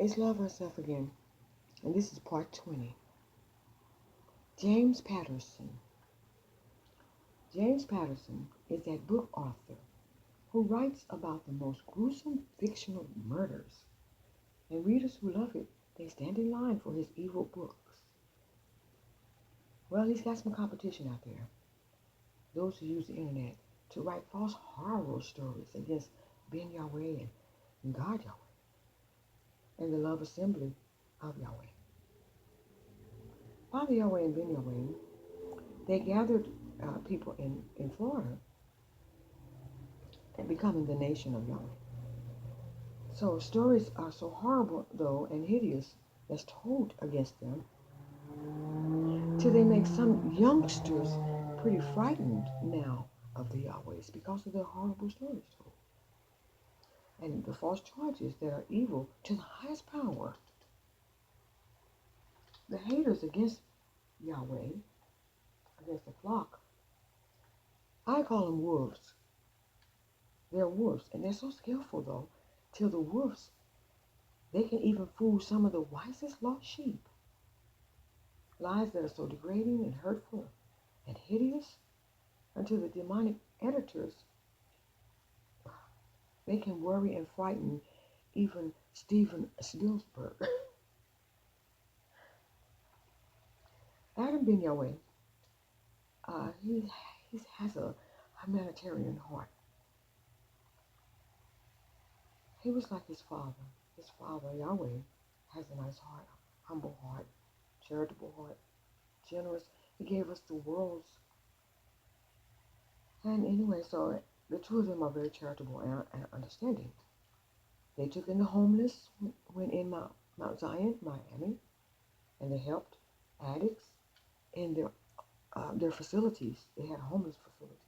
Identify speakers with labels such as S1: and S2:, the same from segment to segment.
S1: It's Love Herself Again, and this is part 20. James Patterson. James Patterson is that book author who writes about the most gruesome fictional murders, and readers who love it, they stand in line for his evil books. Well, he's got some competition out there, those who use the internet to write false horror stories against Ben Yahweh and God Yahweh, and the love assembly of Yahweh. Father Yahweh and Ben Yahweh, they gathered people in Florida and becoming the nation of Yahweh. So stories are so horrible, though, and hideous that's told against them, till they make some youngsters pretty frightened now of the Yahwehs because of their horrible stories told. And the false charges that are evil to the highest power. The haters against Yahweh, against the flock, I call them wolves. They're wolves, and they're so skillful, though, till the wolves, they can even fool some of the wisest lost sheep. Lies that are so degrading and hurtful and hideous until the demonic editors, they can worry and frighten even Steven Spielberg. Adam Ben Yahweh, he has a humanitarian heart. He was like his father. His father, Yahweh, has a nice heart, humble heart, charitable heart, generous. He gave us the world's. And anyway, so the two of them are very charitable and understanding. They took in the homeless when in Mount Zion, Miami, and they helped addicts in their facilities. They had a homeless facility.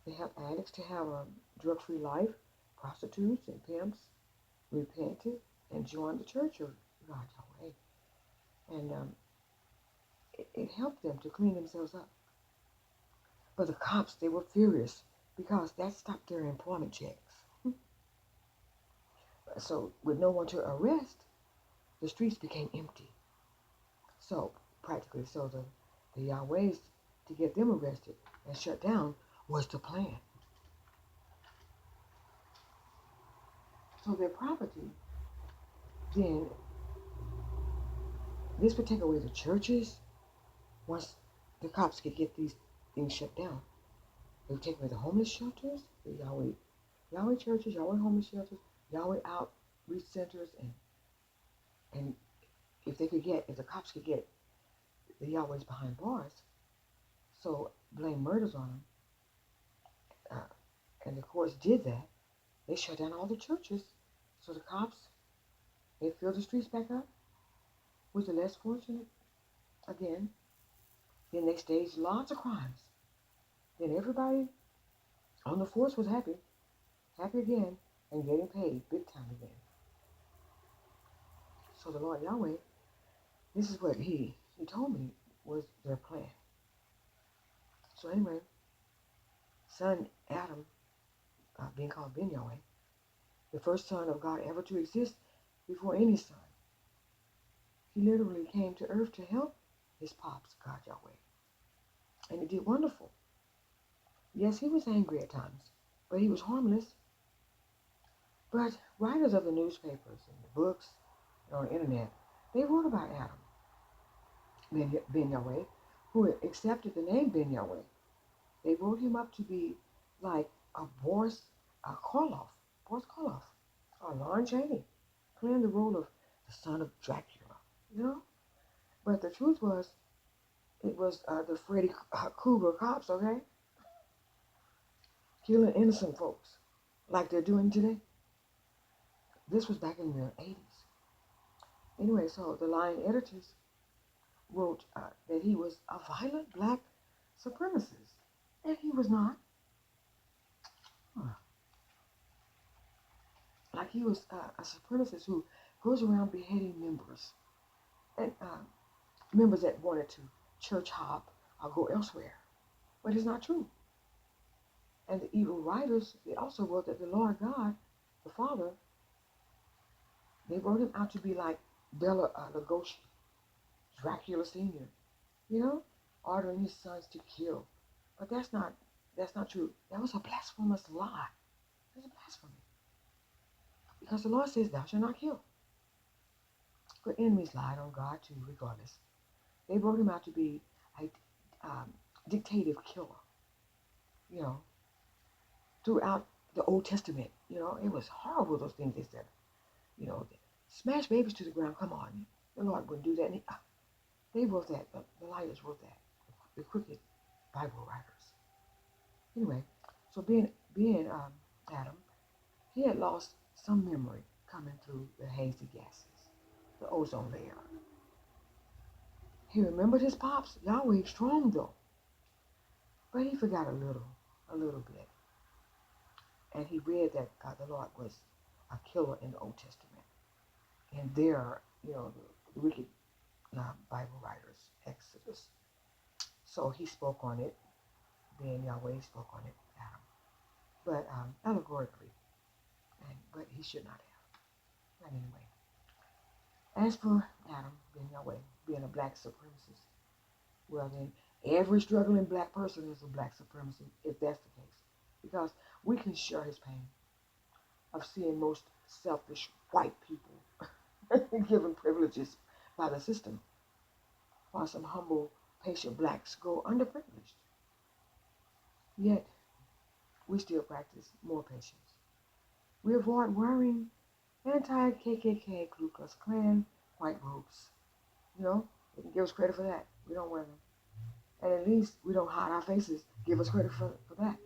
S1: They helped addicts to have a drug-free life. Prostitutes and pimps repented and joined the church of God Yahweh. And it helped them to clean themselves up. But the cops, they were furious because that stopped their employment checks. So with no one to arrest, the streets became empty. So practically, so the Yahwehs, to get them arrested and shut down was the plan. So their property, then this would take away the churches once the cops could get these things shut down. They would take away the homeless shelters, the Yahweh churches, Yahweh homeless shelters, Yahweh outreach centers, and if the cops could get the Yahwehs behind bars, so blame murders on them, and the courts did that. They shut down all the churches, so the cops, they fill the streets back up with the less fortunate again. Then they staged lots of crimes. Then everybody on the force was happy again, and getting paid big time again. So the Lord Yahweh, this is what he told me was their plan. So anyway, son Adam, being called Ben Yahweh, the first son of God ever to exist before any son, he literally came to earth to help his pops, God Yahweh. And he did wonderful. Yes, he was angry at times, but he was harmless. But writers of the newspapers and the books and on the internet, they wrote about Adam, Ben Yahweh, who accepted the name Ben Yahweh. They wrote him up to be like a Boris Karloff, or Lon Chaney, playing the role of the son of Dracula, you know? But the truth was, it was the Freddy Krueger cops, okay? Killing innocent folks like they're doing today. This was back in the 80s. Anyway, so the line editors wrote that he was a violent black supremacist. And he was not. Huh. Like he was a supremacist who goes around beheading members. And members that wanted to church hop or go elsewhere. But it's not true. And the evil writers, they also wrote that the Lord God, the Father, They wrote him out to be like Bela Lugosi, Dracula Sr., you know, ordering his sons to kill. But that's not true. That was a blasphemous lie. That's a blasphemy. Because the Lord says, thou shalt not kill. But enemies lied on God too, regardless. They wrote him out to be a dictative killer, you know, throughout the Old Testament. You know, it was horrible, those things they said. You know, smash babies to the ground. Come on. The Lord wouldn't do that. And they wrote that. The liars wrote that. The crooked Bible writers. Anyway, so being Adam, he had lost some memory coming through the hazy gases, the ozone layer. He remembered his pops. Yahweh strong though, but he forgot a little bit. And he read that the Lord was a killer in the Old Testament. And there, you know, the wicked Bible writers, Exodus. So he spoke on it, being Yahweh spoke on it, Adam. But allegorically, but he should not have. But anyway, as for Adam, being Yahweh, being a black supremacist, well then, every struggling black person is a black supremacist, if that's the case. Because we can share his pain of seeing most selfish white people given privileges by the system, while some humble, patient blacks go underprivileged. Yet, we still practice more patience. We avoid wearing anti-KKK, Ku Klux Klan white robes. You know, they can give us credit for that. We don't wear them. And at least we don't hide our faces. Give us credit for that.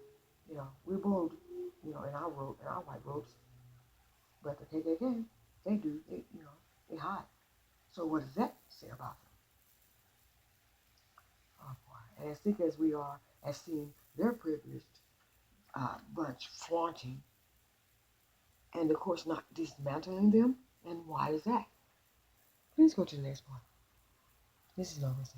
S1: You know, we're bold, you know, in our white robes. But the KKK, they do. They hide. So what does that say about them? Oh boy. And as sick as we are at seeing their privileged bunch flaunting, and of course not dismantling them, and why is that? Please go to the next point. This is Lois.